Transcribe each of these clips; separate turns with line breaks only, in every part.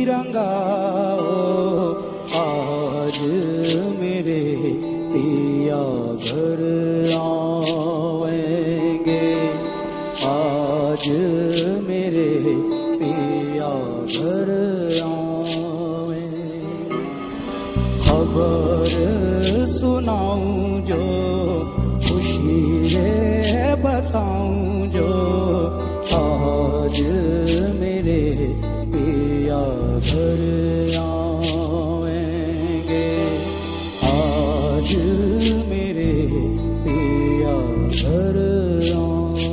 रंगाओ, आज मेरे पिया घर आएंगे, आज मेरे पिया घर आएंगे। खबर सुनाऊं जो, खुशी रे बताऊं जो, आज मेरे पिया घर आएंगे, आज मेरे पिया घर आएंगे।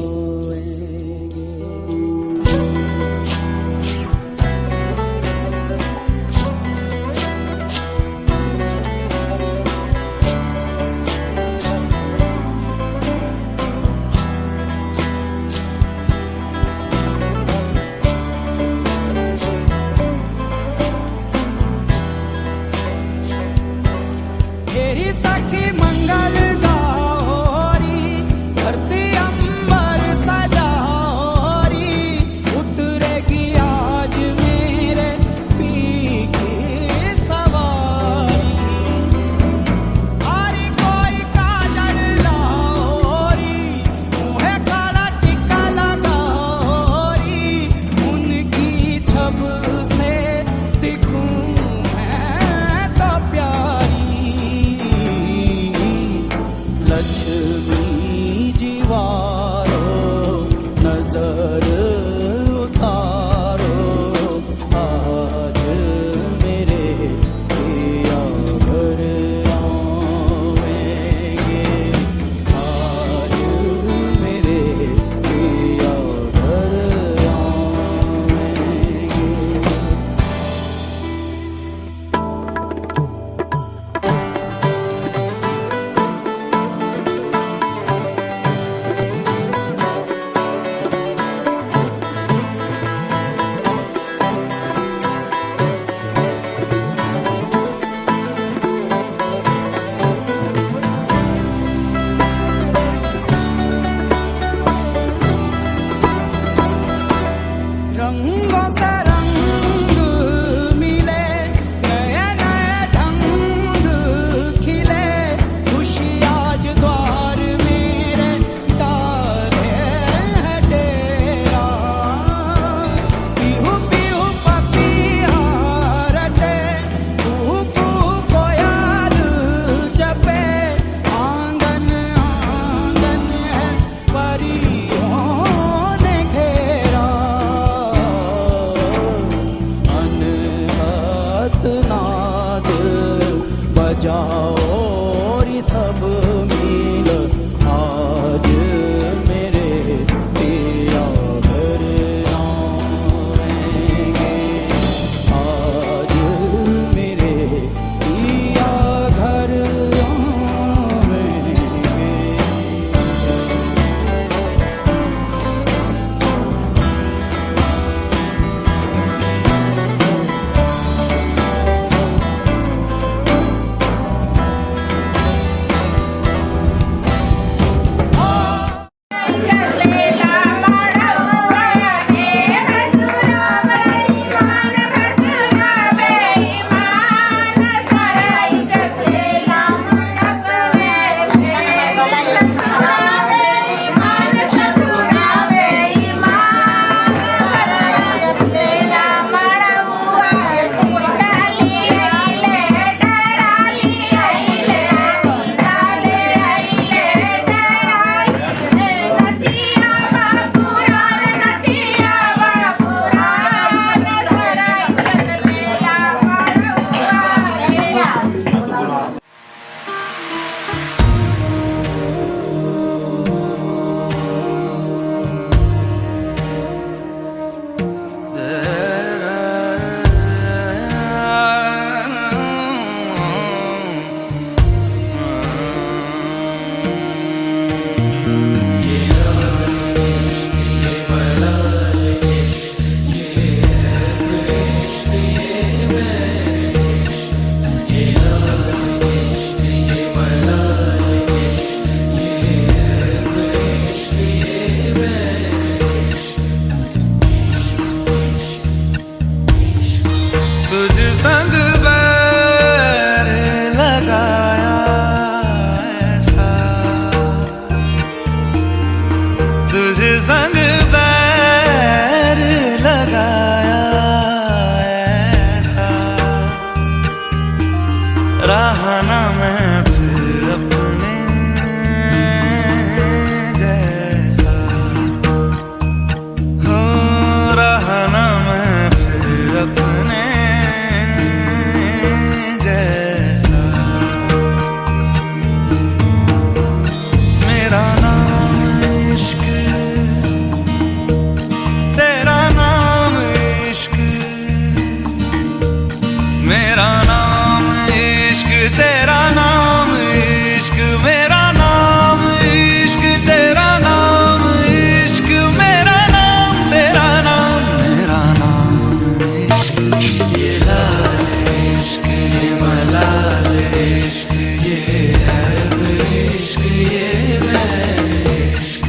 तेरी सखी
संग बैर लगाया ऐसा, तुझ संग बैर लगाया ऐसा, रहा ना मैं फिर अपने जैसा, हो रहा ना मैं फिर अपने जैसा। मेरा नाम इश्क, तेरा नाम इश्क, मेरा नाम इश्क, तेरा नाम इश्क, मेरा नाम इश्क, तेरा नाम इश्क, मेरा नाम तेरा नाम, मेरा नाम इश्क। ये लाल इश्क, ये मलाल इश्क, ये ऐब इश्क, ये बैर इश्क,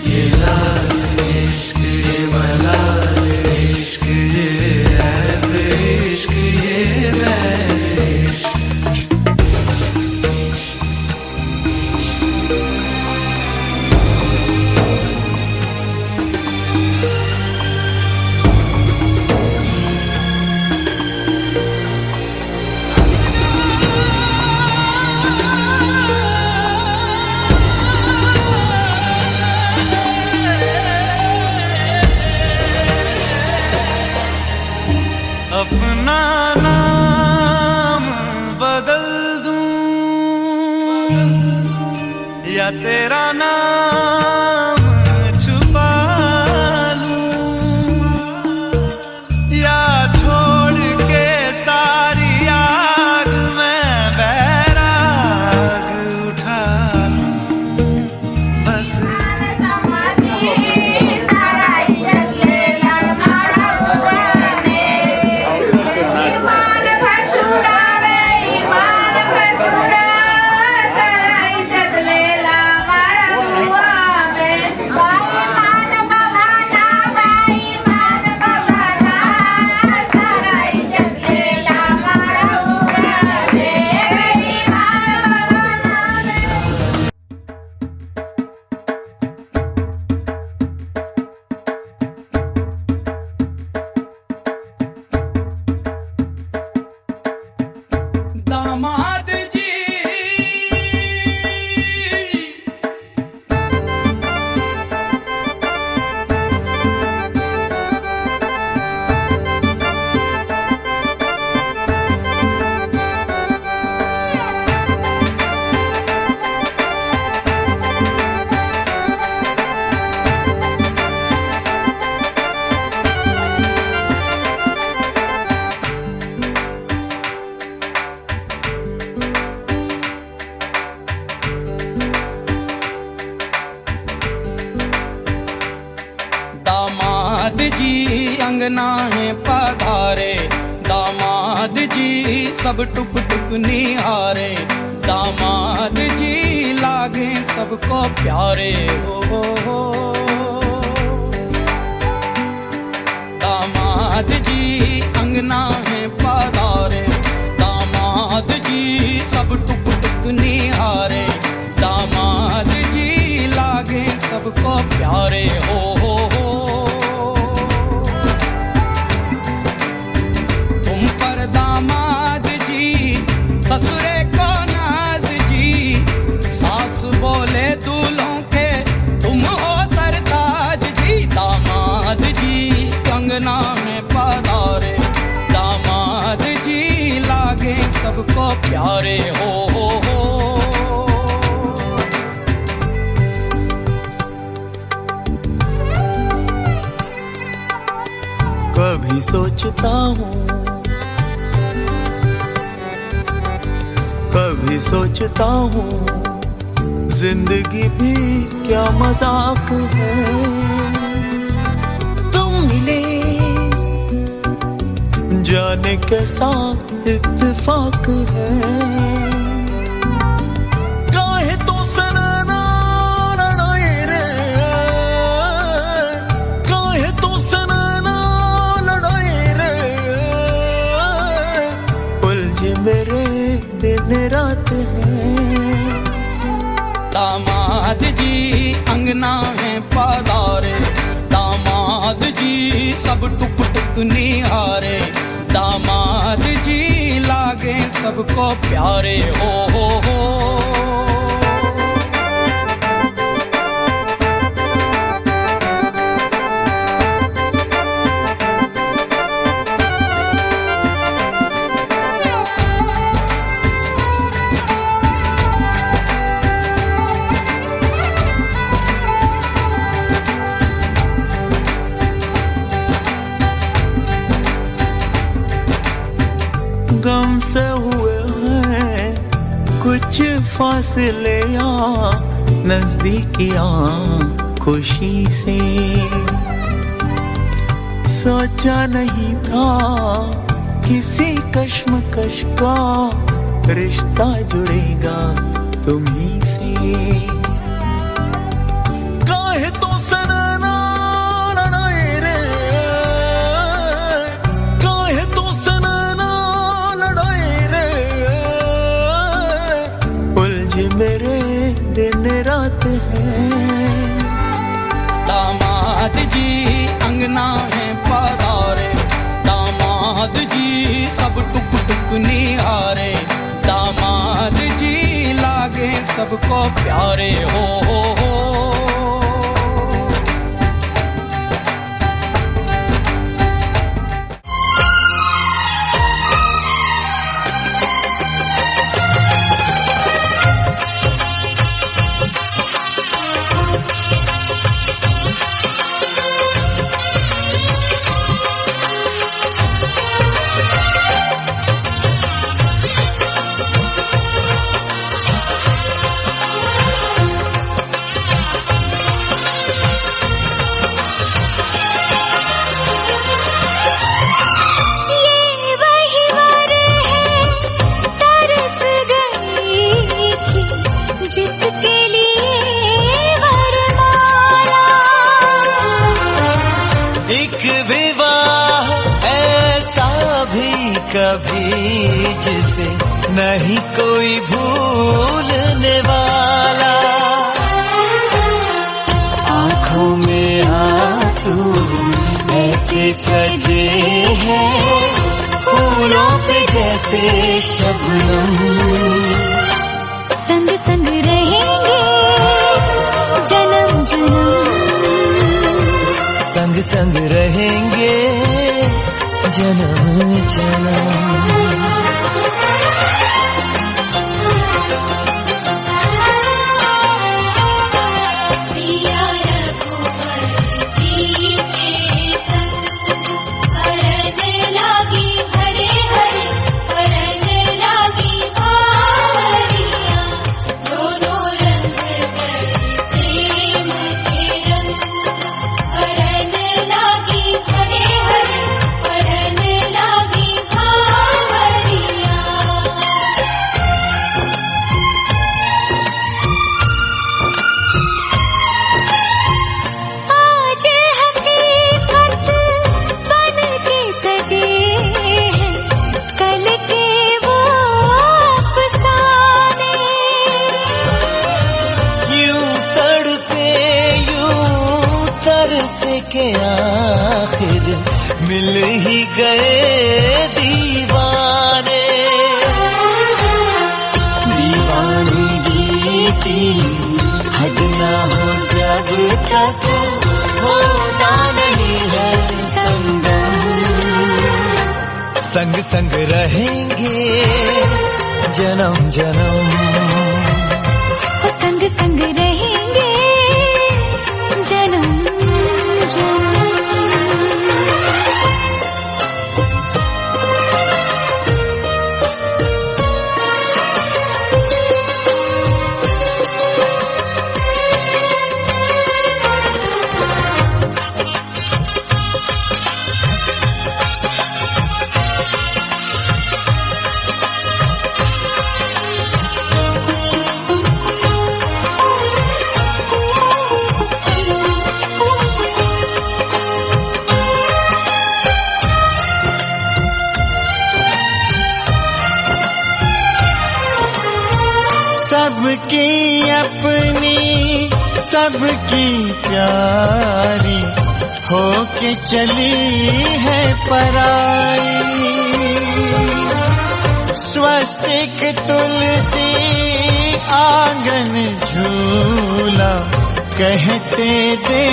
ये लाल इश्क, ये मलाल इश्क, ये ऐब इश्क, ये बैर इश्क। अपना नाम बदल दूं या तेरा नाम छुपा लूं, या छोड़ के सारी आग मैं बैराग उठा लूं, बस
दामाद जी दामाद जी अंगना है पधारे, दामाद जी सब टुक टुक निहारे, दामाद जी लागे सबको प्यारे हो। दामाद जी अंगना है पधारे, दामाद जी सब टुक टुक निहारे, दामाद जी लागे सबको प्यारे हो। तुम पर दामाद जी ससुरे को नाज जी, सास बोले दूल्हों के तुम हो सरताज जी, दामाद जी कंगना में पधारे, दामाद जी लागे सबको प्यारे हो।
कभी सोचता हूँ, कभी सोचता हूँ, जिंदगी भी क्या मजाक है। तुम मिले जाने कैसा इत्तेफाक है। काहे तो सनना लड़ाए रे, काहे तो सनना लड़ाए रे,
दिन रात है।
दामाद जी अंगना है पधारे, दामाद जी सब टुक टुक निहारे, दामाद जी लागे सबको प्यारे हो।
गम से हुए हैं कुछ फासले या नजदीकियां खुशी से, सोचा नहीं था किसी कश्मकश का रिश्ता जुड़ेगा तुम्ही से। काहे तो सनना लड़ाए रे, काहे तो सनना लड़ाए रे, उलझे मेरे दिन रात है।
दामाद जी अंगना है पधारे, दामाद जी सब टुक टुक निहारे, दामाद जी लागे सबको प्यारे हो।
कभी जिसे नहीं कोई भूलने वाला, आंखों में आंसू ऐसे सजे हैं फूलों पे जैसे शबनम,
संग संग रहेंगे जन्म जन्म,
संग संग रहेंगे जन्म जन्म। के आखिर मिल ही गए दीवाने, दीवानगी की हद ना हो जब तक होता नहीं है संगम, संग संग रहेंगे जन्म जन्म,
संग संग रहेंगे जन्म जन्म।
सबकी अपनी सबकी प्यारी होके चली है पराई। स्वस्तिक तुलसी आंगन झूला कहते दे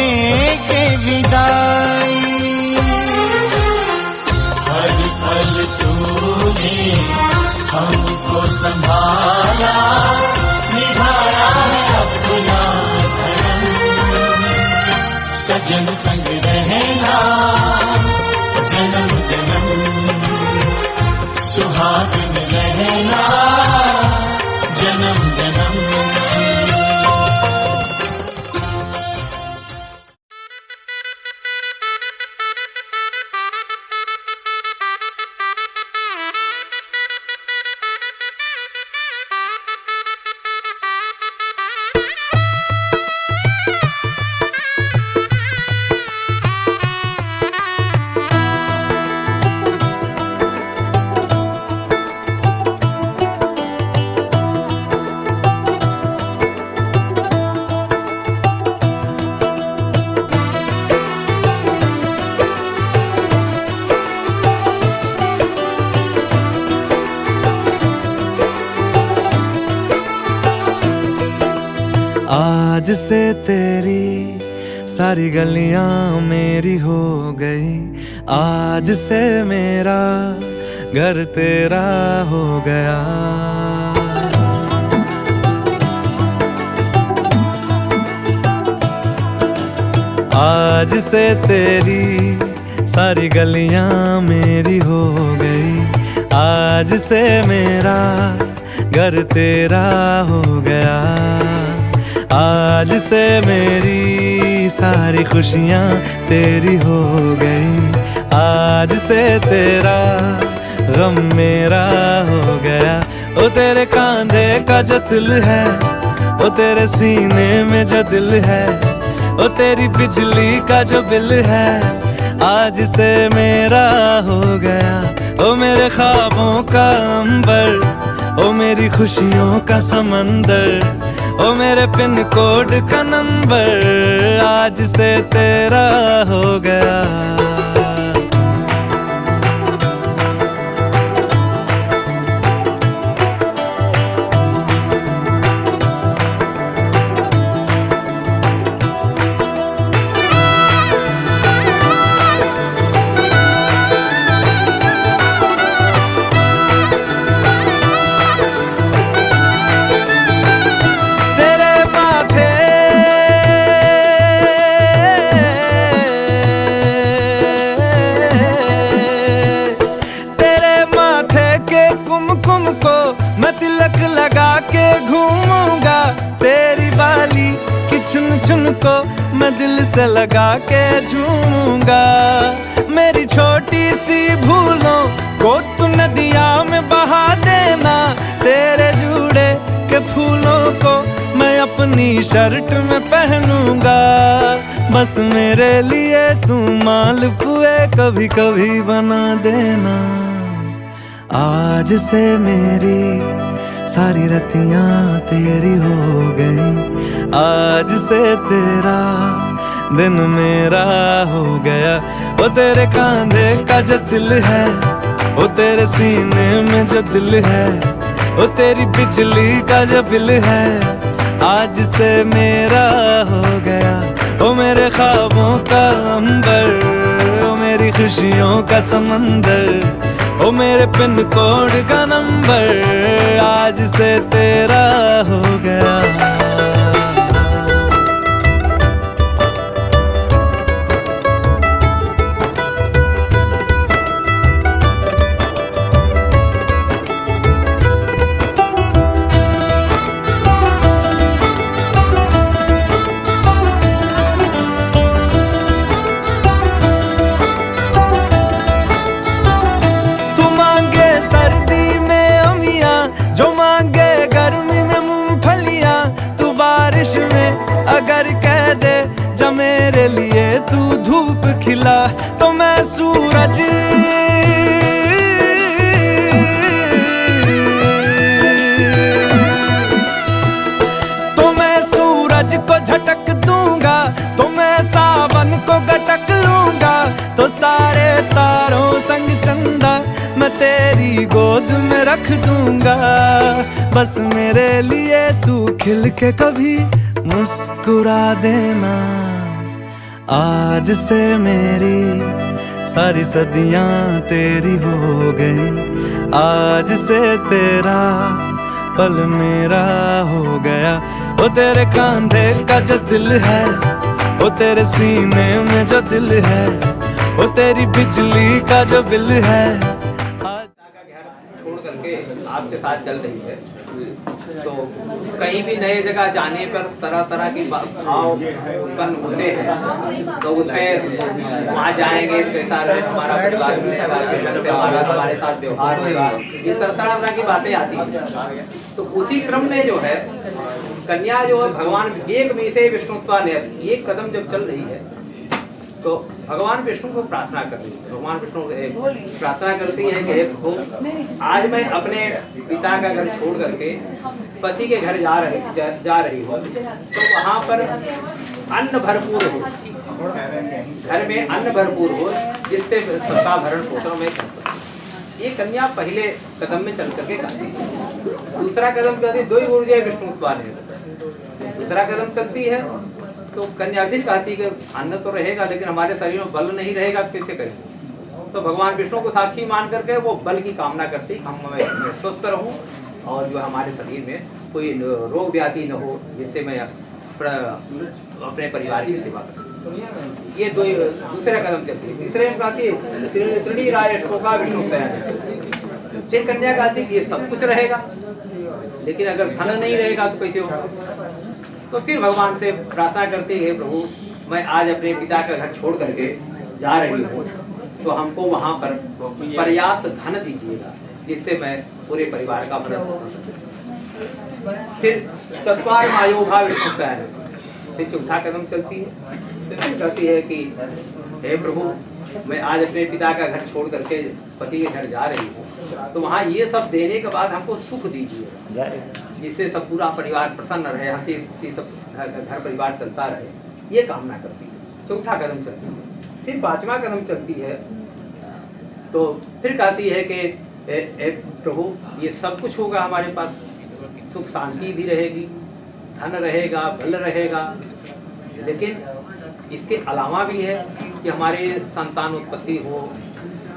के विदाई। हर पल तूने हमको संभाला, निभाया है अपना धर्म। सजन संग रहना जन्म जन्म, सुहागन रहना जन्म जन्म।
आज से तेरी सारी गलियां मेरी हो गई, आज से मेरा घर तेरा हो गया। आज से तेरी सारी गलियां मेरी हो गई, आज से मेरा घर तेरा हो गया। आज से मेरी सारी खुशियाँ तेरी हो गई, आज से तेरा गम मेरा हो गया। ओ तेरे कांधे का जो दिल है, ओ तेरे सीने में जो दिल है, ओ तेरी बिजली का जो बिल है, आज से मेरा हो गया। ओ मेरे ख्वाबों का अंबर, ओ मेरी खुशियों का समंदर, ओ मेरे पिन कोड का नंबर, आज से तेरा हो गया। लगा के घूमूंगा, तेरी बाली की चुन चुन को मैं दिल से लगा के झूमूंगा। मेरी छोटी सी भूलों को तू नदिया में बहा देना, तेरे जूड़े के फूलों को मैं अपनी शर्ट में पहनूंगा। बस मेरे लिए तू मालपुए कभी कभी बना देना। आज से मेरी सारी रतियां तेरी हो गई, आज से तेरा दिन मेरा हो गया। वो तेरे कांधे का जो दिल है, वो तेरे सीने में जो दिल है, वो तेरी बिजली का जो बिल है, आज से मेरा हो गया। ओ मेरे ख्वाबों का अंबर, ओ मेरी खुशियों का समंदर, ओ मेरे पिन कोड का नंबर, आज से तेरा हो गया। अगर कह दे जा मेरे लिए तू धूप खिला, तो मैं सूरज तेरी गोद में रख दूंगा, बस मेरे लिए तू खिल के कभी मुस्कुरा देना। आज से मेरी सारी सदियां तेरी हो गई, आज से तेरा पल मेरा हो गया। वो तेरे कांधे का जो दिल है, वो तेरे सीने में जो दिल है, वो तेरी बिजली का जो बिल है।
छोड़ करके आपके साथ चल रही है, तो कहीं भी नए जगह जाने पर तरह तरह की भाव उत्पन्न होते हैं, तो उसमें वहाँ जाएंगे कैसा रहे हमारा परिवार मिलेगा, कैसे हमारे साथ व्यवहार होगा, इस तरह की बातें आती हैं। तो उसी क्रम में जो है कन्या जो है भगवान एक में से विष्णुत्वा ने एक कदम जब चल रही है, तो भगवान विष्णु को प्रार्थना कर रही है। भगवान विष्णु प्रार्थना करती है कि हे प्रभु, आज मैं अपने पिता का घर छोड़ करके पति के घर जा रही हूँ, तो वहाँ पर अन्न भरपूर हो, घर में अन्न भरपूर हो, जिससे सबका भरण पोषण में कर सकूं। ये कन्या पहले कदम में चल करके करती है। दूसरा कदम कहती दो ही ऊर्जा विष्णुत्वा ने, दूसरा कदम चलती है तो कन्या फिर कहती कि अन्न तो रहेगा लेकिन हमारे शरीर में बल नहीं रहेगा, कैसे करेंगे। तो भगवान विष्णु को साक्षी मान करके वो बल की कामना करती, हम स्वस्थ रहूं और जो हमारे शरीर में कोई रोग व्याधि न हो, जिससे मैं अपने परिवार की सेवा कर सकूं। ये दो दूसरा कदम चलती है। तीसरे में कहती त्रिणी राय का विष्णु फिर कन्या कहती कि ये सब कुछ रहेगा, लेकिन अगर धन नहीं रहेगा तो कैसे होगा। तो फिर भगवान से प्रार्थना करती है, प्रभु मैं आज अपने पिता का घर छोड़ करके जा रही हूँ, तो हमको वहाँ पर पर्याप्त धन दीजिएगा, जिससे मैं पूरे परिवार का भरण पोषण करूं। फिर चतुर्थ आयोभा विष्णुता है, फिर चौथा कदम चलती है, तो फिर कहती है कि हे प्रभु मैं आज अपने पिता का घर छोड़ करके पति के घर जा रही हूँ, तो वहाँ ये सब देने के बाद हमको सुख दीजिएगा, जिससे सब पूरा परिवार प्रसन्न रहे, हंसी खुशी सब घर परिवार चलता रहे, ये कामना करती है। चौथा कदम चलती है। फिर पांचवा कदम चलती है, तो फिर कहती है कि प्रभु ये सब कुछ होगा हमारे पास, सुख शांति भी रहेगी, धन रहेगा, बल रहेगा, लेकिन इसके अलावा भी है कि हमारे संतान उत्पत्ति हो,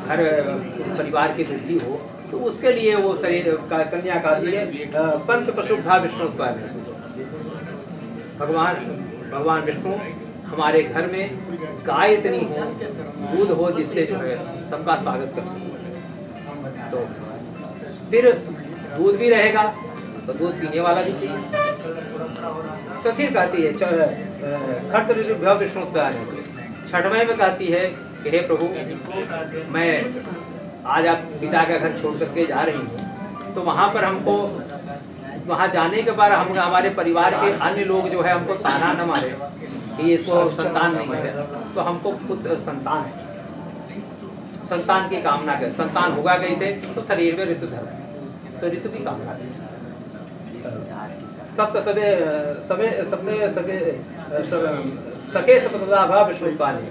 घर परिवार की वृद्धि हो, तो उसके लिए वो शरीर का कन्या का दिए पंच प्रशुद्धा विष्णुत्व है। भगवान विष्णु हमारे घर में गाय इतनी हो, दूध हो, जिससे जो है सबका स्वागत कर सके। तो फिर दूध भी रहेगा, तो दूध पीने वाला भी चाहिए। तो फिर कहती है खट विष्णुत्व है। छठवें में कहती है कि हे प्रभु मैं आज आप पिता का घर छोड़ करके जा रही हूँ, तो वहाँ पर हमको वहाँ जाने के बाद हम हमारे परिवार के अन्य लोग जो है हमको ताना न मारे कि इसको संतान नहीं है, तो हमको खुद संतान है, संतान की कामना कर, संतान होगा कैसे, तो शरीर में ऋतु धर्म है, तो ऋतु की कामना करें। सके सपदाभा विष्णुत्वा ने।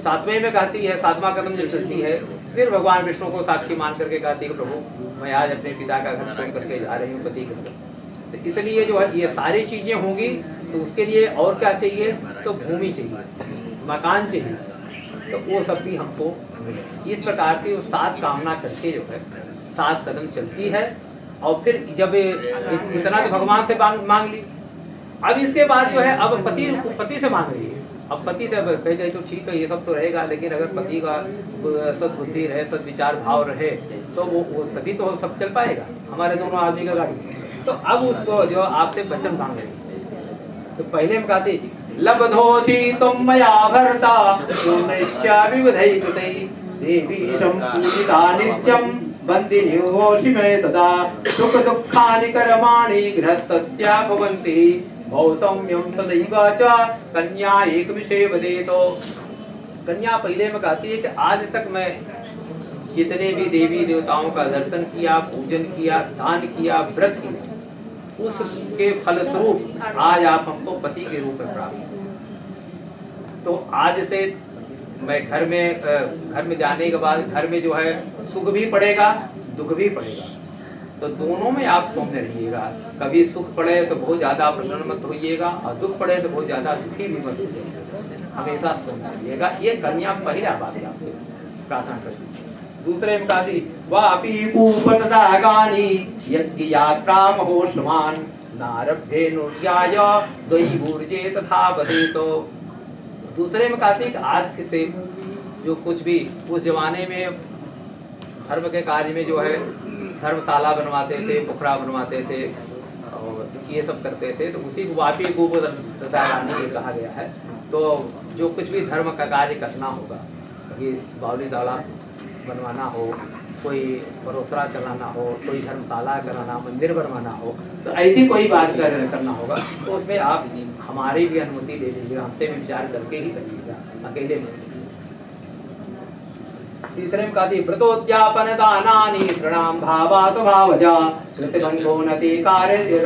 सातवें में कहती है, सातवां कदम जब चलती है, फिर भगवान विष्णु को साक्षी मान करके कहती है प्रभु मैं आज अपने पिता का घर छोड़ करके जा रही हूँ पति के घर। तो इसलिए जो है ये सारी चीजें होंगी, तो उसके लिए और क्या चाहिए, तो भूमि चाहिए, मकान चाहिए, तो वो सब भी हमको इस प्रकार से वो 7 कामना करके जो है 7 कदम चलती है। और फिर जब इतना तो भगवान से मांग ली, अब इसके बाद जो है अब पति से मांग रही है। अब पति से कह गई तो ठीक है ये सब तो रहेगा, लेकिन अगर पति का सद्बुद्धि रहे, सद्विचार भाव रहे, तो वो तभी तो सब चल पाएगा हमारे दोनों आदमी का गाड़ी। तो अब उसको जो आपसे वचन मांग रही, तो पहले में कहती लब्धोथि तुम मया भर्ता देवी पूजिता नित्यम बंदिनी होशि में सदा सुख दुखानि कर्माणि गृहस्थस्या भवन्ति भवसौम्यं सदैव च कन्या एकमिषेवदे। तो कन्या पहले में कहती है कि आज तक मैं जितने भी देवी देवताओं का दर्शन किया, पूजन किया, दान किया, व्रत किया, उसके फलस्वरूप आज आप हमको पति के रूप में प्राप्त। तो आज से मैं घर में जाने के बाद घर में जो है सुख भी पड़ेगा दुख भी पड़ेगा, तो दोनों में आप सौम्य रहिएगा। कभी सुख पड़े तो बहुत ज्यादा प्रसन्न मत होइएगा और दुख पड़े तो बहुत ज्यादा दुखी भी मत होइएगा, हमेशा सौम्य रहिएगा। ये कन्या पहला बात है आपसे प्रार्थना करती। दूसरे में कहा थी वापी कूपतदागानी यज्ञ यात्रा महोत्सवान नारभ्ये नुर्याय दैवूर्जे तथा बदे। तो दूसरे में कहा थी आज से जो कुछ भी उस जमाने में धर्म के कार्य में जो है धर्मशाला बनवाते थे, पोखरा बनवाते थे और ये सब करते थे, तो उसी को वापी कूपतदागानी कहा गया है। तो जो कुछ भी धर्म का कार्य करना होगा, कभी बावली तालाब बनवाना हो, कोई परोसरा चलाना हो, कोई धर्मशाला कराना, मंदिर बनवाना हो, तो ऐसी कोई बात करना होगा तो उसमें आप हमारी भी अनुमति ले लीजिएगा, हमसे भी विचार करके ही करिएगा, अकेले में। तीसरे में कहा थी व्रतोद्यापन दानानि तृणाम भावा स्वभावजा श्रुतिबंधो नति कार्य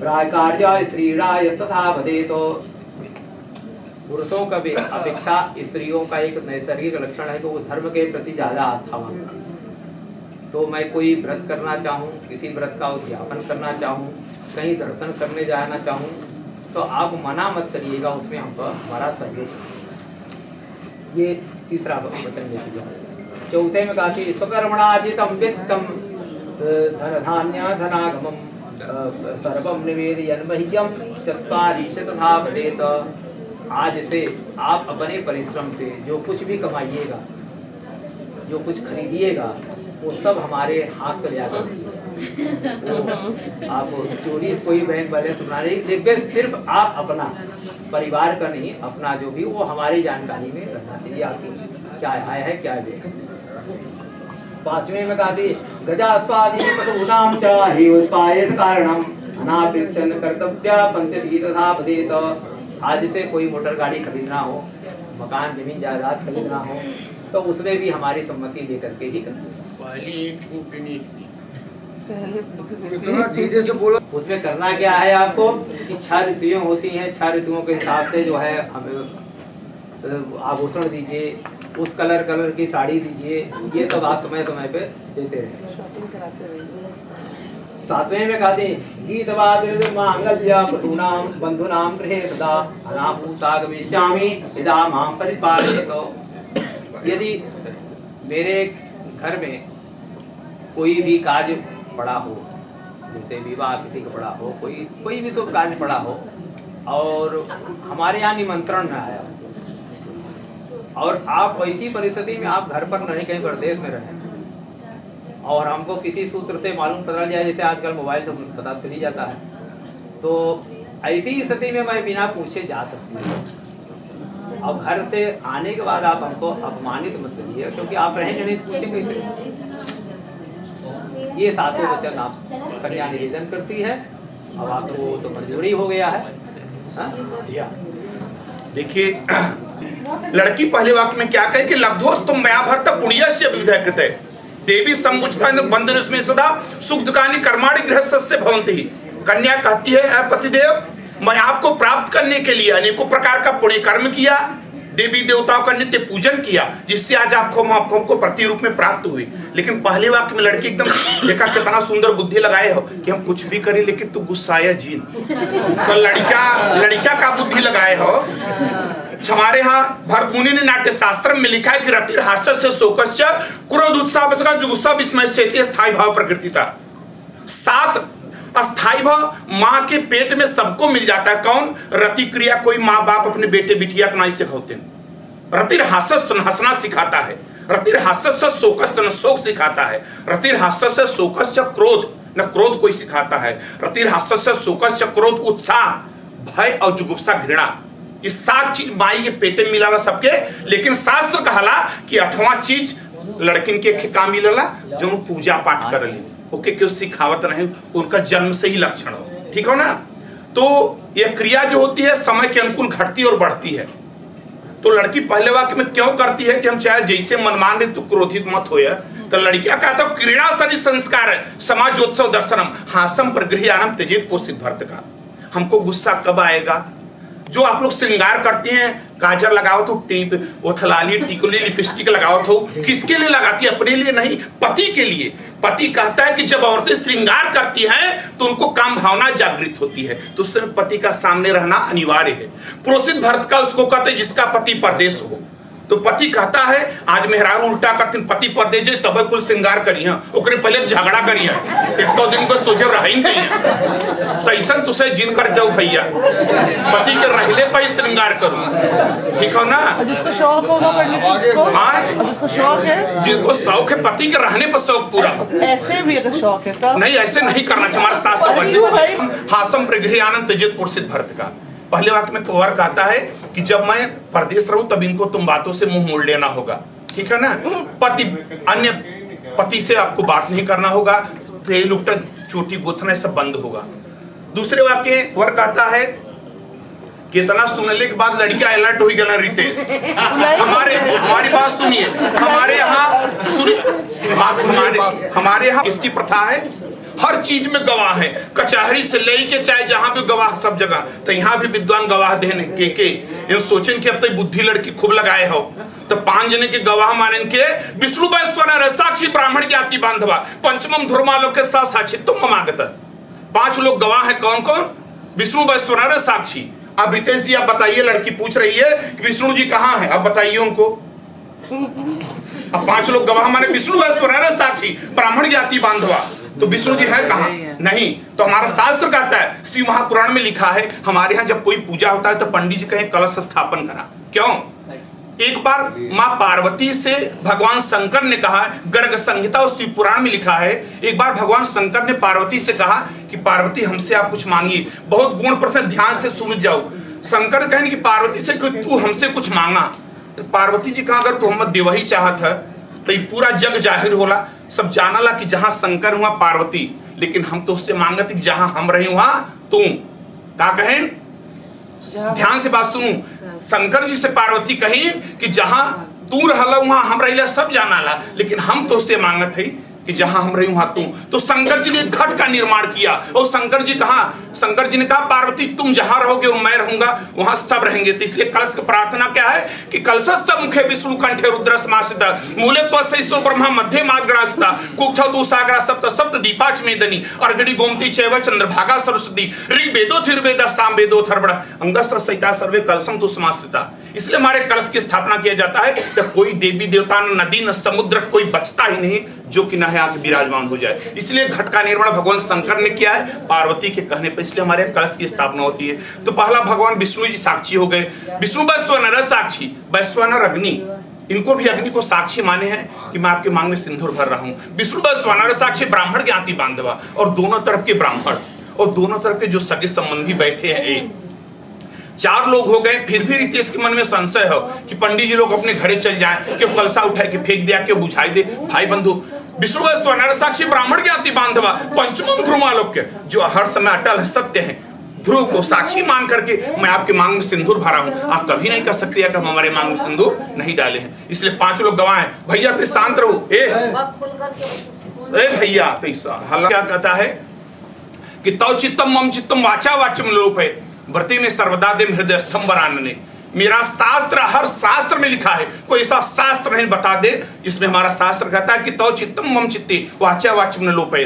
राय कार्य स्त्री राय तथा बदे। तो पुरुषों का भी अपेक्षा स्त्रियों का एक नैसर्गिक लक्षण है कि वो धर्म के प्रति ज्यादा आस्थावान। तो मैं कोई व्रत करना चाहूँ, किसी व्रत का उद्यापन करना चाहूँ, कहीं दर्शन करने जाना चाहूँ, तो आप मना मत करिएगा, उसमें हमको हमारा सहयोग। ये तीसरा वचन ले लिया। चौथे में कहा थी स्वकर्मणाजितम वित्तम धन धान्य धनागमम सर्वम निवेदयन् मह्यम चत्वारिंश तथा बदेत। आज से आप अपने परिश्रम से जो कुछ भी कमाइएगा, जो कुछ खरीदिएगा, वो सब हमारे हाथ में जाकर आप चोरी कोई बैंक बैलेंस बना रही देखिए, सिर्फ आप अपना परिवार का नहीं, अपना जो भी वो हमारी जानकारी में रहना चाहिए, आपकी क्या आय है क्या है। पांचवें में कहा थी गजा स्वादी पशूनाम च हि उत्पायत कारणम अनापेक्षन कर्तव्य पंचती तथा बदेत। आज से कोई मोटर गाड़ी खरीदना हो, मकान जमीन जायदाद खरीदना हो, तो उसमें भी हमारी सम्मति लेकर के ही उसमें करना क्या है आपको कि 6 ऋतुएं होती हैं, 6 ऋतुओं के हिसाब से जो है हमें आभूषण दीजिए, उस कलर की साड़ी दीजिए, ये सब आप समय समय पे देते रहे। 7वें में कहते गीत मांगल्य पटूनाम बंधुनाम गृहे सदा अनाभूता गमिष्यामि यदा मां परिपालयेत। तो यदि मेरे घर में कोई भी कार्य पड़ा हो, जैसे विवाह किसी का पड़ा हो, कोई भी शुभ कार्य पड़ा हो और हमारे यहाँ निमंत्रण न आया, और आप ऐसी परिस्थिति में आप घर पर नहीं, कहीं प्रदेश में रहें, और हमको किसी सूत्र से मालूम पता जाए, जैसे आजकल मोबाइल से पता चली जाता है, तो ऐसी स्थिति में मैं बिना पूछे जा सकती हूँ। और घर से आने के बाद आप हमको अपमानित मत करिए, क्योंकि आप रहेंगे नहीं, पूछेंगे कैसे। ये 7वें वचन आप कन्या निवेदन करती है, अब आपको तो मंजूरी हो गया है।
देखिए लड़की पहले वाक्य में क्या कहे कि लब्धोस्तुम मया भर्त पुण्यस्य विविधः कृते देवी संबुद्धन बंधन में सदा सुख दुकानी कर्माणि गृहस्थस्य भवन्ति। कन्या कहती है पतिदेव, मैं आपको प्राप्त करने के लिए अनेकों प्रकार का पुण्य कर्म किया, देवी देवताओं का नित्य पूजन किया, जिससे आज आपको प्रतिरूप में प्राप्त हुई। लेकिन पहले वाक्य में लड़की एकदम देखा कितना सुंदर बुद्धि लगाए हो कि हम कुछ भी करें लेकिन तू गुस्साया जीन। तो लड़का का बुद्धि लगाए हो। हमारे यहाँ भरतमुनि ने नाट्य शास्त्र में लिखा है कि रतिर हास्य शोकस्य क्रोध उत्साह जुगुस्सा विस्मय से स्थायी भाव प्रकृति था। 7 अस्थाई भाव माँ के पेट में सबको मिल जाता है। कौन? रति क्रिया कोई माँ बाप अपने बेटे बिटिया को नहीं सिखाते। रतिर हास्य हंसना सिखाता है, रतिर हास्य शोकस्य शोक सिखाता है, रतिर हास्य शोकस्य क्रोध न क्रोध कोई सिखाता है, रतिर हास्य शोकस्य क्रोध उत्साह भय और जुगुप्सा घृणा। इस 7 चीज माई के पेटे में मिला सबके। लेकिन शास्त्र कहला कि 8वां चीज लड़किन के काम मिलला जो पूजा पाठ कर ली, ओके क्यों सिखावत नहीं, उनका जन्म से ही लक्षण हो, ठीक हो ना। तो यह क्रिया जो होती है समय के अनुकूल घटती और बढ़ती है। तो लड़की पहले वाक्य में क्यों करती है कि हम चाहे जैसे मनमान रहे तो क्रोधित मत हो। तो लड़कियां कहता है क्रीड़ा सरी संस्कार समाजोत्सव दर्शनम हासम प्रगृह्यानम त्यजेत पोषित भर्त का। हमको गुस्सा कब आएगा? जो आप लोग श्रृंगार करते हैं काजल लगाओ तो टीप वो थलाली टिकुली लिपस्टिक लगाओ तो किसके लिए लगाती है? अपने लिए नहीं, पति के लिए। पति कहता है कि जब औरतें श्रृंगार करती हैं तो उनको काम भावना जागृत होती है, तो उस समय पति का सामने रहना अनिवार्य है। पुरोहित भरत का उसको कहते जिसका पति परदेश हो, तो पति कहता है आज मेहरारू उल्टा करती पति परदेश जे तब कुल श्रृंगार करी है, ओकरे पहले झगड़ा करी है, एक तो दिन को सोचे रह ही नहीं है, तैसन तुसे जिन कर जाऊ भैया, पति के रहले पर श्रृंगार करूं, ठीक हो ना?
जिसको शौक होगा कर लीजिए उसको। और जिसको शौक है,
जिनको शौक है पति के रहने पर शौक पूरा हो।
ऐसे भी अगर शौक है तब
नहीं, ऐसे नहीं करना चाहिए, हमारा शास्त्र हासम प्रगृह आनंद तेजित पुरुषित भरत का पहले वाक्य में कुंवर कहता है कि जब मैं परदेश रहूं तब इनको तुम बातों से मुंह मोड़ लेना होगा, ठीक है ना? पति अन्य पति से आपको बात नहीं करना होगा, तेल उठन चोटी गुथना सब बंद होगा। दूसरे वाक्य कुंवर कहता है कितना सुनने के बाद लड़कियां अलर्ट हो गया रितेश, हमारी बात सुनिए, हमारे यहाँ सुनिए, हमारे यहाँ इसकी प्रथा है, हर चीज में गवाह है, कचहरी से ले के चाहे जहां भी गवाह, सब जगह। तो यहाँ भी विद्वान गवाह देने के ये सोचें कि अब तक बुद्धि लड़की खूब लगाए हो, तो 5 जने के गवाह माने के विष्णु वैश्वानर साक्षी ब्राह्मण ज्ञाति बांधवा पंचमम धर्मालोक के साथ साक्षी तुम ममागत। 5 लोग गवाह है, कौन कौन? विष्णु वैश्वानर साक्षी। अब रितेश जी आप बताइए, लड़की पूछ रही है कि विष्णु जी कहाँ है, अब बताइए उनको। अब 5 लोग गवाह माने विष्णु वैश्वानर साक्षी ब्राह्मण ज्ञाति बांधवा, तो विष्णु जी है कहाँ? नहीं। तो हमारा शास्त्र कहता है, शिव महापुराण में लिखा है, हमारे यहाँ जब कोई पूजा होता है तो पंडित जी कहें कलश स्थापन करा। क्यों? एक बार माँ पार्वती से भगवान शंकर ने कहा, गर्ग संहिता और शिव पुराण में लिखा है, एक बार भगवान शंकर ने पार्वती से कहा कि पार्वती हमसे आप कुछ मांगिए, बहुत गुण प्रसन्न, ध्यान से सुन जाओ। शंकर कहें कि पार्वती से तू हमसे कुछ मांगा, तो पार्वती जी कहा अगर तू हम देवही चाहत है तो ये पूरा जग जाहिर होला, सब जानला कि जहां शंकर हुआ पार्वती, लेकिन हम तो उससे मांगत जहां हम रहे वहां तुम का कहें। ध्यान से बात सुनू, शंकर जी से पार्वती कही कि जहां तू रहला वहां हम रहिला, सब जानला, लेकिन हम तो उससे मांगत है कि जहां हम रहे वहां तुम। तो शंकर जी ने घट का निर्माण किया, और शंकर जी ने कहा पार्वती तुम जहां रहोगे मैं रहूंगा, वहां सब रहेंगे। तो इसलिए कलश की प्रार्थना क्या है कि कलशस्थ मुखे विष्णु कंठे रुद्र समासित मूले त्वस्य ब्रह्मा मध्य मार्गणास्ता कुक्षौ तु सागरा सप्त सप्त दीपाच मेदनी अर्गड़ी गोमती चैव चंद्रभागा सरस्वती ऋग्वेदो थिर्वेद सामवेदो थर्वण अंगस सहिता सर्वे कलशम तु समाश्रिता। इसलिए हमारे कलश की स्थापना किया जाता है, तो कोई देवी देवता न नदी न समुद्र कोई बचता ही नहीं जो कि नहे आके विराजमान हो जाए। इसलिए घट का निर्माण भगवान शंकर ने किया है पार्वती के कहने पर, इसलिए हमारे कलश की स्थापना होती है। तो पहला भगवान विष्णु जी साक्षी हो गए, विष्णु वैश्वानर साक्षी, वैश्वानर अग्नि, इनको भी अग्नि को साक्षी माने हैं कि मैं आपके मांग में सिंदूर भर रहा हूं। विष्णु वैश्वानर साक्षी ब्राह्मण ज्ञाति बांधवा, और दोनों तरफ के ब्राह्मण और दोनों तरफ के जो सगे संबंधी बैठे हैं, एक 4 लोग हो गए। फिर भी रितेश के मन में संशय हो कि पंडित जी लोग अपने घरे चल जाएं, क्यों कलसा उठाए के फेंक दिया, क्यों बुझाई दे। भाई बंधु, विष्णु वैश्वानर साक्षी ब्राह्मण ज्ञाति बांधवा पंचमम ध्रुवालोक के, जो हर समय अटल है, सत्य है, ध्रुव को साक्षी मान करके मैं आपके मांग में सिंदूर भरा हूं। आप कभी नहीं कह सकते कि हम हमारे मांग में सिंदूर नहीं डाले हैं। इसलिए 5 लोग गवाह हैं। भैया तो शांत रहो, भैया हल्ला क्या कहता है कि तौ चित्तम मम चित्तम वाचा वाचम लोपे व्रति में सर्वदा देम हृदय स्तंभ ने। मेरा शास्त्र हर शास्त्र में लिखा है, कोई ऐसा शास्त्र नहीं बता दे जिसमें हमारा शास्त्र कहता है कि तौ चित्तम मम चित्ते वाचा वाचम लोपे।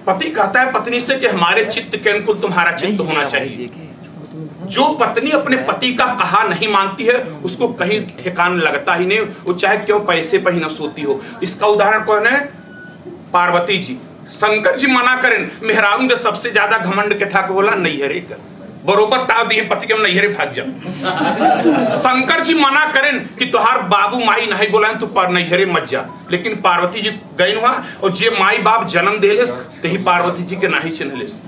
पति कहता है पत्नी से कि हमारे चित्त के अनुकूल तुम्हारा चित्त होना चाहिए। जो पत्नी अपने पति का कहा नहीं मानती है उसको कहीं ठिकाना लगता ही नहीं, वो चाहे क्यों पैसे पर ही न सोती हो। इसका उदाहरण कौन है? पार्वती जी। शंकर जी मना करें, मेहरारू के सबसे ज्यादा घमंड के था होला नैहरे का, बरोबर ताव दिए पति के नैहरे भाग जा। शंकर जी मना करें कि तुहार बाबू माई नहीं बोला तू पर नैहरे मत जा, लेकिन पार्वती जी गई हुआ, और जे माई बाप जन्म देलेस तही पार्वती जी के नाही चिन्हलेस।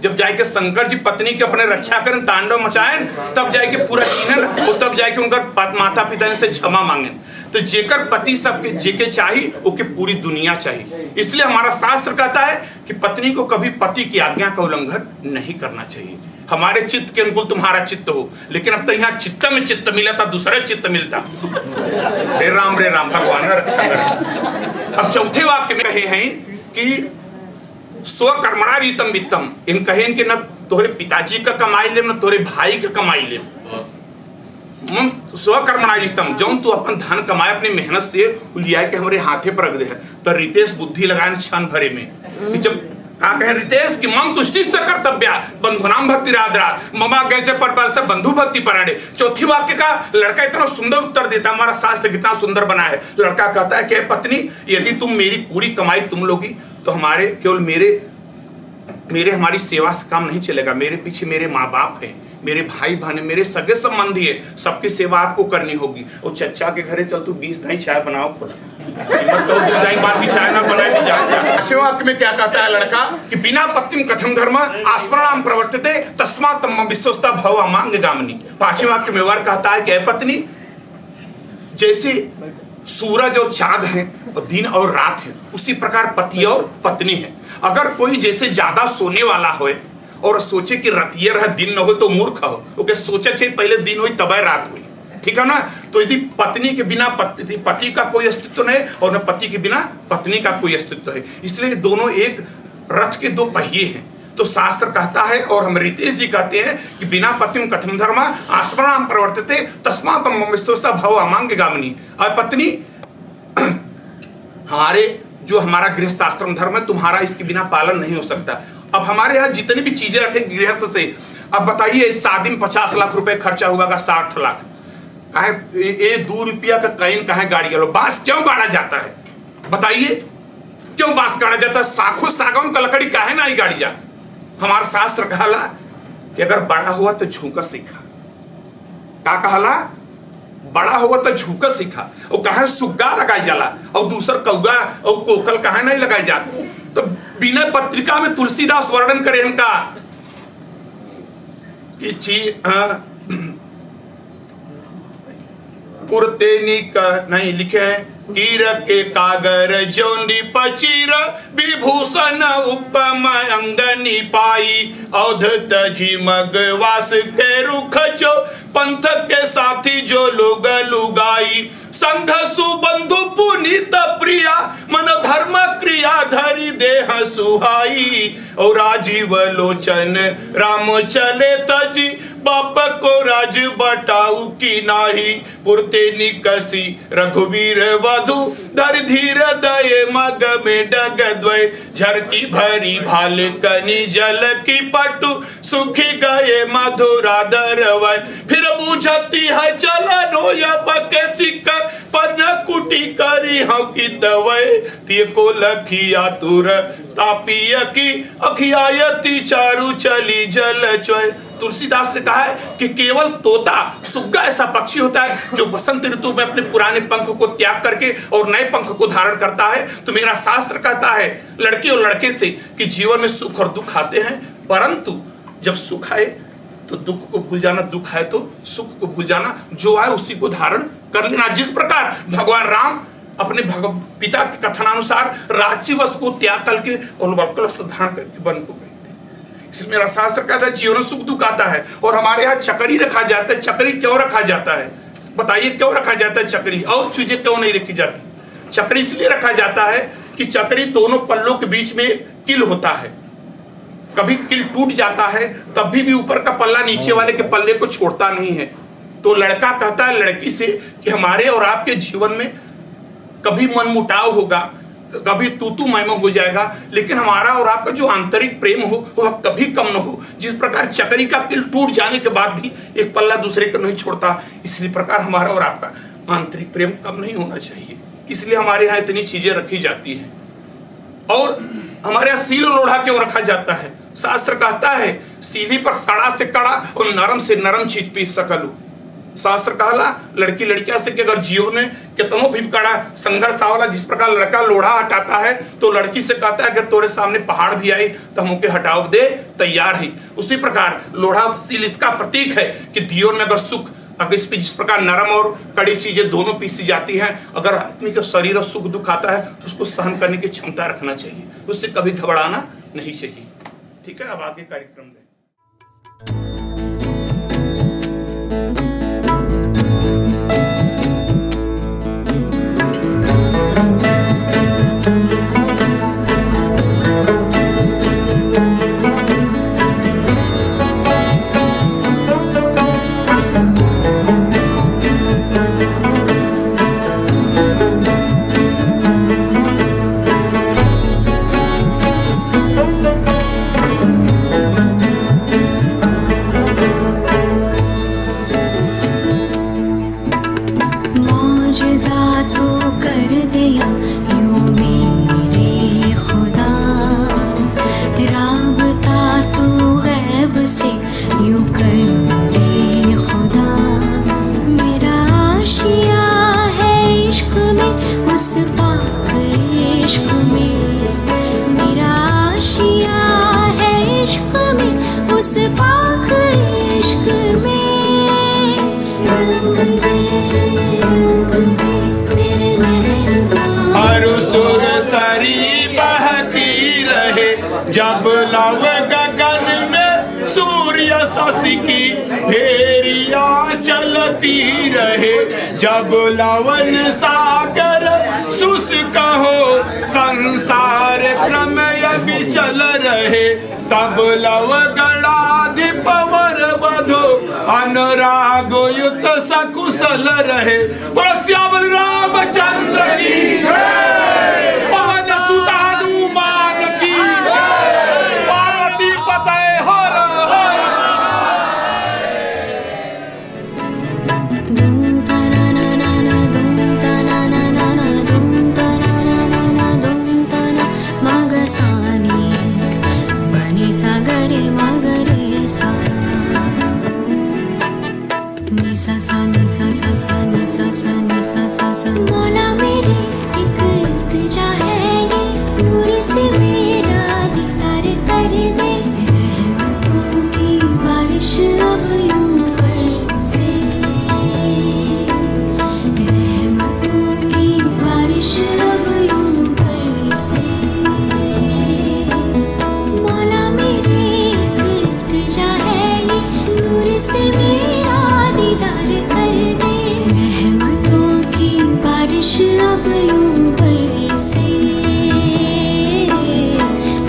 जब जाके शंकर जी पत्नी के अपने रक्षा करें, तांडव मचाएं, तब जाके पूरा चिन्हन, और तब जाके उनका माता पिता से क्षमा मांगे। तो जेकर पति सबके जेके चाहिए ओके पूरी दुनिया चाहिए। इसलिए हमारा शास्त्र कहता है कि पत्नी को कभी पति की आज्ञा का उल्लंघन नहीं करना चाहिए। हमारे चित्त के अनुकूल तुम्हारा चित्त हो, लेकिन अब तो यहाँ चित्त में चित्त मिला था, दूसरा चित्त मिलता। रे राम भगवान रक्षा करे। अब चौथे वाक्य में कहे हैं कि स्वकर्मणा रीतम वित्तम, इन कहें कि न तोहरे पिताजी का कमाई ले न तोहरे भाई का कमाई ले, स्वकर्मणाजितम, जौन तू अपन धन कमाए अपनी मेहनत से लिया के हमारे हाथे पर रख दे है। तो रितेश बुद्धि लगाए क्षण भरे में कि जब का कहे रितेश की मम तुष्टि से कर्तव्या बंधुनाम भक्ति राधरा ममा गए पर से बंधु भक्ति पराणे। चौथी वाक्य का लड़का इतना सुंदर उत्तर देता है, हमारा शास्त्र कितना सुंदर बना है। लड़का कहता है कि पत्नी यदि तुम मेरी पूरी कमाई तुम लोगी तो हमारे केवल मेरे हमारी सेवा से काम नहीं चलेगा। मेरे पीछे मेरे माँ बाप हैं, मेरे भाई बहन, मेरे सगे संबंधी है, सबकी सेवा आपको करनी होगी। और चच्चा के घरे चल तू 20 दाई चाय बनाओ खुद, बात की चाय ना बनाए तो जा। पांचवें वाक्य में क्या कहता है लड़का कि बिना पत्नी कथम धर्म आस्मरणाम प्रवर्तते तस्मात् तम विश्वस्ता भव अमांग गामिनी। पांचवें वाक्य में वर कहता है कि पत्नी जैसे सूरज और चांद है और दिन और रात है, उसी प्रकार पति और पत्नी है। अगर कोई जैसे ज्यादा सोने वाला हो और सोचे कि रतिये रह दिन न हो तो मूर्ख हो, क्योंकि सोचे चाहिए पहले दिन हुई तब रात हुई, ठीक है ना। तो यदि पत्नी के बिना पति का कोई अस्तित्व नहीं और न पति के बिना पत्नी का कोई अस्तित्व है, इसलिए दोनों एक रथ के दो पहिए हैं। तो शास्त्र कहता है और हम रितेश जी कहते हैं कि बिना पत्नी कथम धर्म आस्मरणाम प्रवर्तते तस्मात् तम विश्वस्ता भव अमांग गामिनी। और पत्नी हमारा गृहस्थ आश्रम धर्म है, तुम्हारा इसके बिना पालन नहीं हो सकता। अब हमारे यहाँ जितनी भी चीजें रखे गृहस्थ से, अब बताइए शादी में 50 लाख रुपए खर्चा हुआ का 60 लाख काहे, ये 2 रुपया का कहीं कहे गाड़ी गलो। बांस क्यों गाड़ा जाता है बताइए, क्यों बांस गाड़ा जाता है? साखो सागौन का लकड़ी काहे ना ही गाड़ी जा। हमारा शास्त्र कहला कि अगर बड़ा हुआ तो झुका सीखा, का कहला बड़ा हुआ तो झुका सीखा। और कहे सुग्गा लगाई जाला और दूसर कौगा और कोकल कहे नहीं लगाई जाती। तो बिना पत्रिका में तुलसीदास वर्णन करे इनका कि पुरतेनी का नहीं लिखे हैं कीर के कागर जोंदी पचीर विभूषण उपम अंगनी पाई औधत जी मगवास के रुख जो पंथ के साथी जो लोग लुगाई संघ सुबंधु पुनीत प्रिया मन धर्म क्रिया धरी देह सुहाई और राजीव लोचन राम चले तजी बाप को राज बटाऊ की नाही पुरते निकसी रघुवीर वधु धर धीर दये मग में डग द्वय झरकी भरी भाल कनी जल की पटु सुखी गए मधुरा दरवय फिर बुझती है चलनो या बकती कर पर न कुटी करी हूं की दवय तिय को लखिया तुर तापिय की अखियायती चारु चली जल चोय। तुलसीदास ने कहा है कि केवल तोता सुग्गा ऐसा पक्षी होता है जो बसंत ऋतु में अपने पुराने पंख को त्याग करके और नए पंख को धारण करता है। तो मेरा शास्त्र कहता है लड़की और लड़के से कि जीवन में सुख और दुख आते हैं, परंतु जब सुख आए तो दुख को भूल जाना, दुख है तो सुख को भूल जाना, जो आए उसी को धारण कर लेना। जिस प्रकार भगवान राम अपने पिता के कथनानुसार राक्षस को त्याग करके और वक्लस्थ धारण करके वन को गए थे। इसलिए मेरा शास्त्र कहता है जीवन सुख दुख आता है। और हमारे यहाँ चक्री रखा जाता है। चक्री क्यों रखा जाता है बताइए, क्यों रखा जाता है चक्री? और चीजें क्यों नहीं रखी जाती? चक्री इसलिए रखा जाता है कि चक्री दोनों पल्लों के बीच में किल होता है, कभी किल टूट जाता है तब भी ऊपर का पल्ला नीचे वाले के पल्ले को छोड़ता नहीं है। तो लड़का कहता है लड़की से कि हमारे और आपके जीवन में कभी मनमुटाव होगा, कभी तू मैं हो जाएगा, लेकिन हमारा और आपका जो आंतरिक प्रेम हो वह कभी कम न हो। जिस प्रकार चक्री का किल टूट जाने के बाद भी एक पल्ला दूसरे को नहीं छोड़ता, इसी प्रकार हमारा और आपका आंतरिक प्रेम कम नहीं होना चाहिए। इसलिए हमारे यहाँ इतनी चीजें रखी जाती है। और हमारे यहाँ सील लोढ़ा क्यों रखा जाता है? शास्त्र कहता है सीधी पर कड़ा से कड़ा और नरम से नरम चीज पीस सकलू। शास्त्र कहला लड़की लड़किया से कि अगर जीवन में कितनों भी कड़ा संघर्ष आवला, जिस प्रकार लड़का लोढ़ा हटाता है तो लड़की से कहता है अगर तोरे सामने पहाड़ भी आई तो हम उनके हटाव दे तैयार ही। उसी प्रकार लोढ़ा सील इसका प्रतीक है कि जीवन में अगर सुख, अगर इस पे जिस प्रकार नरम और कड़ी चीजें दोनों पीसी जाती हैं, अगर आदमी का शरीर और सुख दुख आता है तो उसको सहन करने की क्षमता रखना चाहिए, उससे कभी घबराना नहीं चाहिए। ठीक है, अब आगे कार्यक्रम दें।
में मेरा आशिया है इश्क में उस पाक इश्क में मेरे महबूबा
हर सुर सरी बहती रहे जब लव गगन में सूर्य शशि की फेरियां चलती रहे जब लवन सागर शुष्क हो संसार प्रमेय विचल रहे तब लव गणाधिप वर वधो अनुराग युत सकुशल रहे। बोलो श्यामल रामचंद्र की जय, पवन सुत हनुमान की जय, पार्वती पते हर हर।
धूम तना ना ना ना धूम तना ना ना ना धूम तना ना ना ना धूम तना मगसानी बनी सागरे मगरे सा नि सा सा नि सा सा सा नि सा सा नि सा सा सा मौला मेरी एक इल्तिजा है ये नूर से मेरा दीदार कर दे रहमतों की बारिश अब यूं बरसे रहमतों की बारिश अब यूं बरसे मौला मेरी एक इल्तिजा है ये नूर से मेरा दीदार कर दे रहमतों की बारिश अब यूं बरसे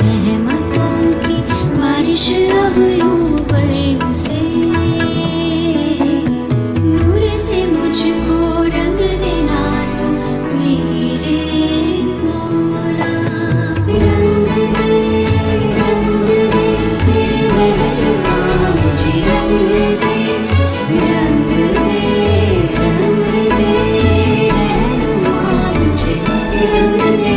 रहमतों की बारिश अब यूं बरसे नूर से मुझको रंग देना तुम मेरे मौला रंग दे मेरे महबूबा मुझे रंग दे रंग दे रहनुमा मुझे रंग दे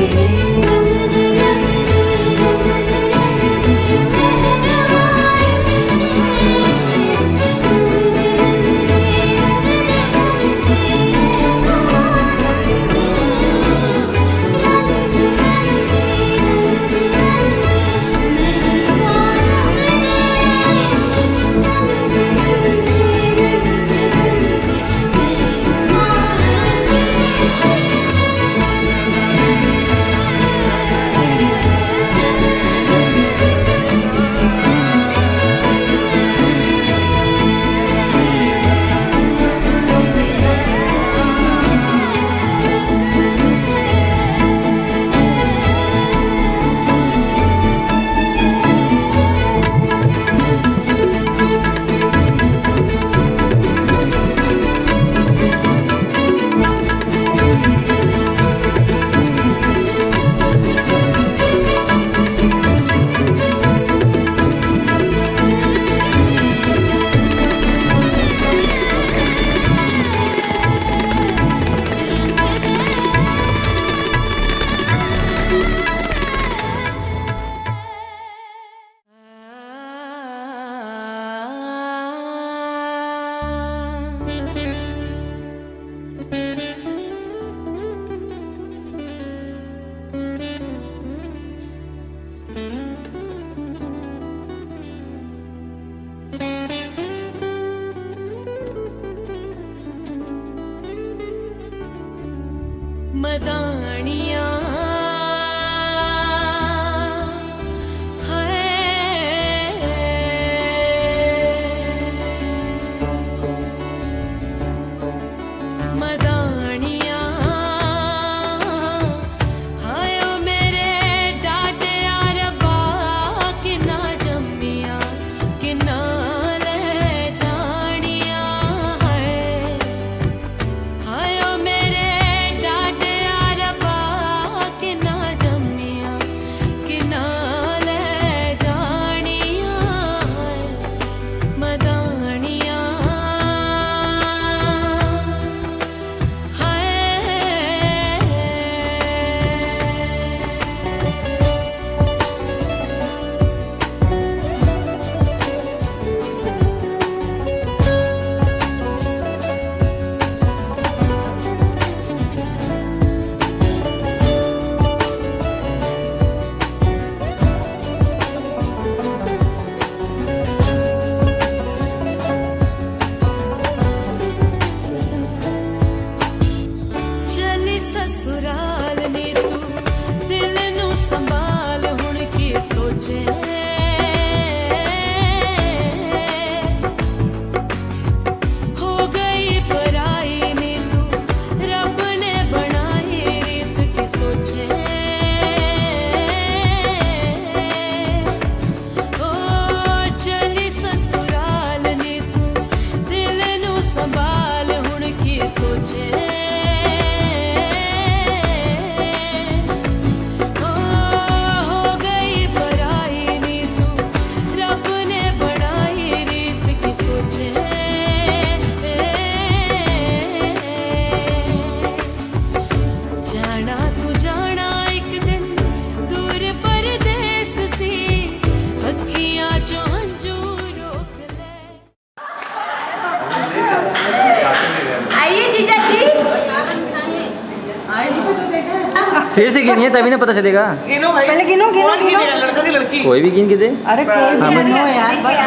फिर से गिनिए तभी ना पता चलेगा।
गिनो भाई, पहले गिनो गिनो गिनो, लड़का की लड़की।
कोई भी गिन के दे।
अरे कोई भी गिनो यार, बस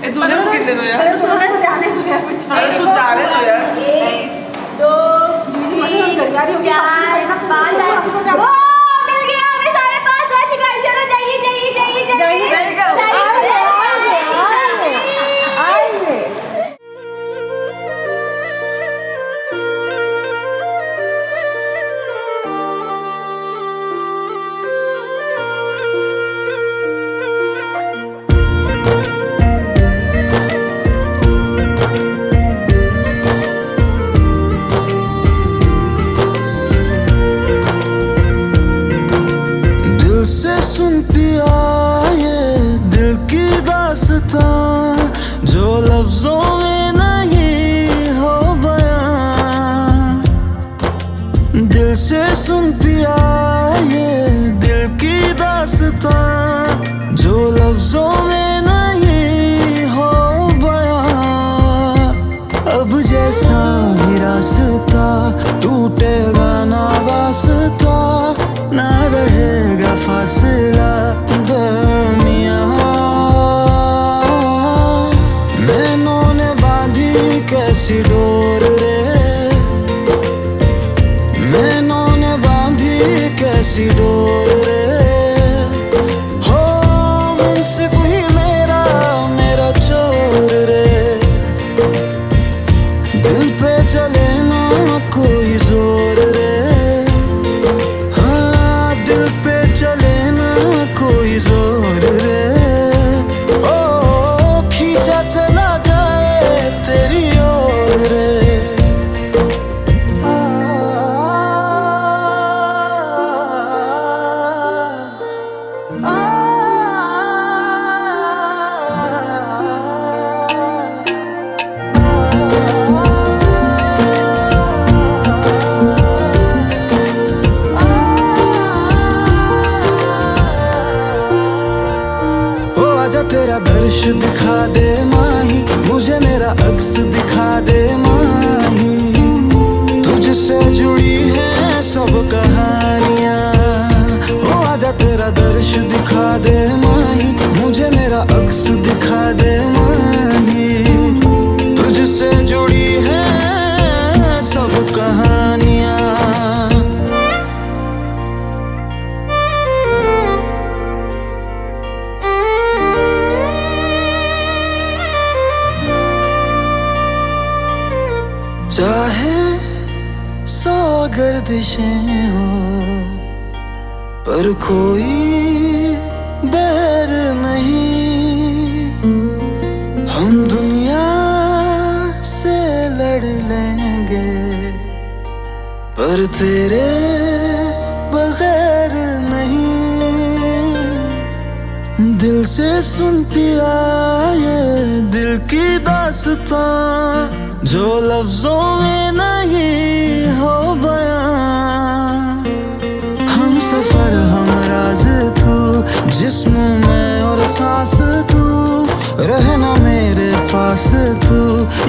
ए दूल्हे को गिनने दो यार।
अरे तू जाने दो यार, कुछ
अरे तू जाने दो यार।
1 2 4 5 ओ मिल गया, हमें 5:30 बज चुका है। चलो जाइए जाइए जाइए जाइए।
दिल से सुन पिया ये दिल की दास्तां, जो लफ्जों में नहीं हो बयां। दिल से सुन पिया ये दिल की दास्तां, जो लफ्जों में नहीं हो बयां। अब जैसा भी रास्ता टूटेगा ना वास्ता, ना रहेगा फासला दरमियां। नैनों ने बांधी कैसी डोर रे, नैनों ने बांधी कैसी डोर रे। हो मुंसिफ ही मेरा मेरा चोर रे, दिल पे चले ना कोई जोर रे। चले ना कोई जोर रे, ओ खींचा चला जाए तेरी ओर रे। तेरा दर्श दिखा दे माही, मुझे मेरा अक्स दिखा दे माही। तुझसे जुड़ी है सब कहानियाँ, हो आजा तेरा दर्श दिखा दे माही, मुझे मेरा अक्स दिखा दे माही। तुझसे जुड़ी है सब कहानियाँ। चाहे 100 गर्दिशें हो, पर कोई बैर नहीं। हम दुनिया से लड़ लेंगे, पर तेरे बगैर नहीं। दिल से सुन पिया ये दिल की दास्तां, जो लफ्जों में नहीं हो बयां। हम सफर हम राज तू, जिस्म में और सांस तू, रहना मेरे पास तू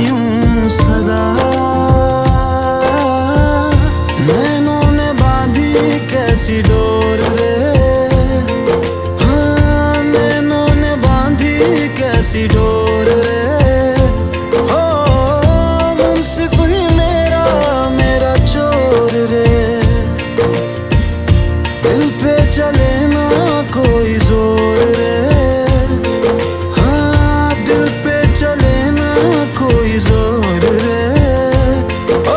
यूं सदा। नैनों ने बांधी कैसी डोर रे, हाँ नैनों ने बांधी कैसी डोर रे। चले ना कोई जोर रे, हाँ दिल पे चले ना कोई जोर रे। ओ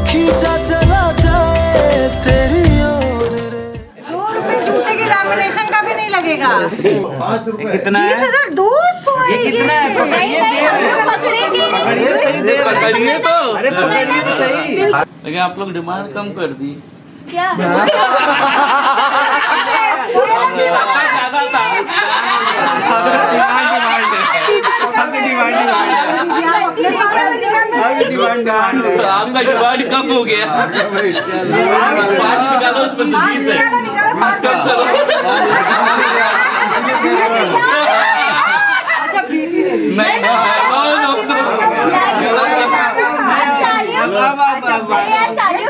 खींचा चला जाए तेरी ओर रे।
2 रुपए जूते के लैमिनेशन का भी नहीं लगेगा।
कितना है?
20,200 है।
ये कितना है? पकड़िए तो, अरे पकड़िए तो सही। लेकिन आप लोग डिमांड कम कर दी
क्या?
ज्यादा था। आपका डिमांड कम हो गया।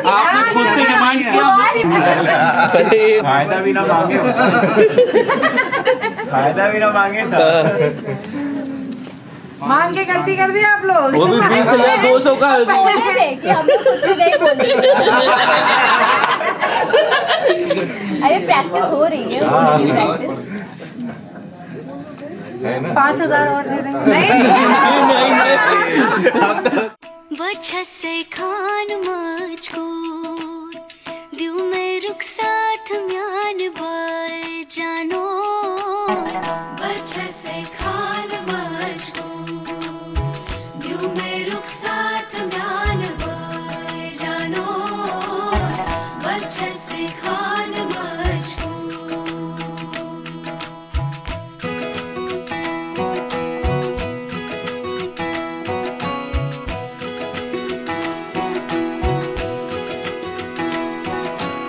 आपने खुद से डिमांड किया।
फायदा भी ना मांगे, फायदा भी ना मांगे था।
मांग के गलती कर दी आप लोग।
वो भी 20,200 का।
बोले थे कि हम लोग कुछ भी नहीं बोलेंगे। अरे प्रैक्टिस हो रही है, प्रैक्टिस।
5,000 और दे देंगे।
बच्चे खान मजकूर दिल में रुखसात म्यान बार जानो बच्चे खान मजकूर दिल में रुखसात म्यान बार जानो बच्चे खान मजकूर।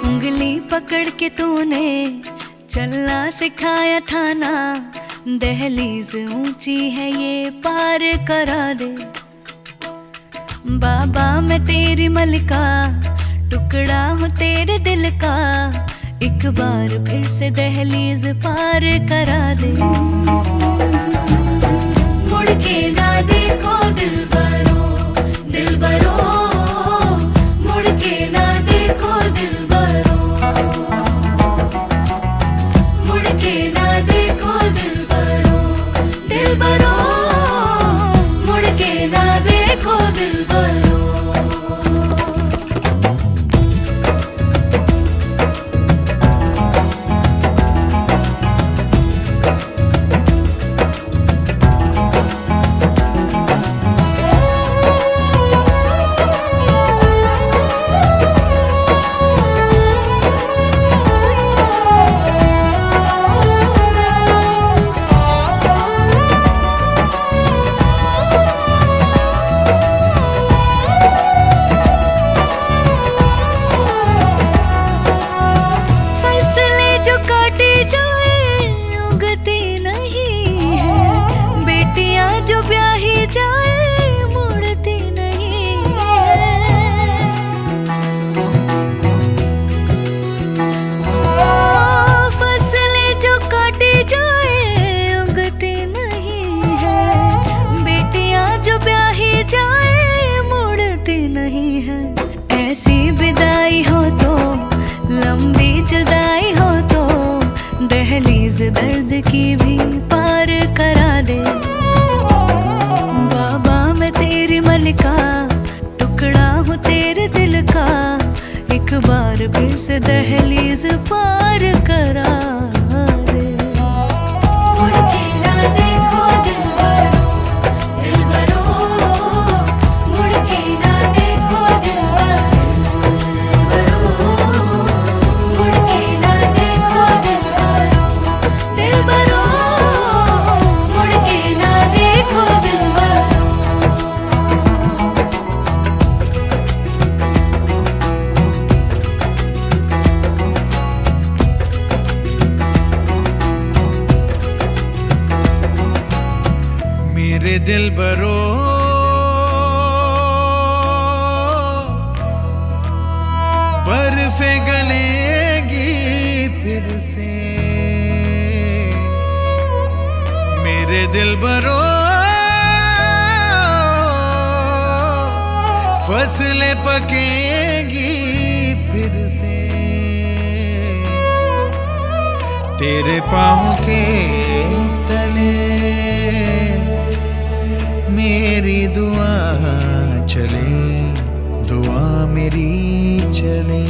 उंगली पकड़ के तूने चलना सिखाया था ना, दहलीज ऊंची है ये पार करा दे। बाबा मैं तेरी मलिका, टुकड़ा हूँ तेरे दिल का, एक बार फिर से दहलीज पार करा दे। मुड़ के ना देखो दिलबरो, दिलबरो मुड़ के ना देखो दिलबरो, मुड़ के ना देखो दिलबरो, दिलबरो मुड़ के ना देखो दिलबरो। दर्द की भी पार करा दे। बाबा मैं तेरी मलिका, टुकड़ा हूँ तेरे दिल का, एक बार फिर से दहलीज पार करा दे। मुड़ के ना देखो दिलबरो, दिलबरो मुड़ के ना देखो दिलबरो, मुड़ के ना देखो दिलबरो, दिलबरो मुड़ के ना देखो दिलबरो।
मेरे दिलबरो बर्फे गलेगी फिर से, मेरे दिलबरो फसलें पकेगी फिर से, तेरे पाँव के तले मेरी दुआ चले, दुआ मेरी चले।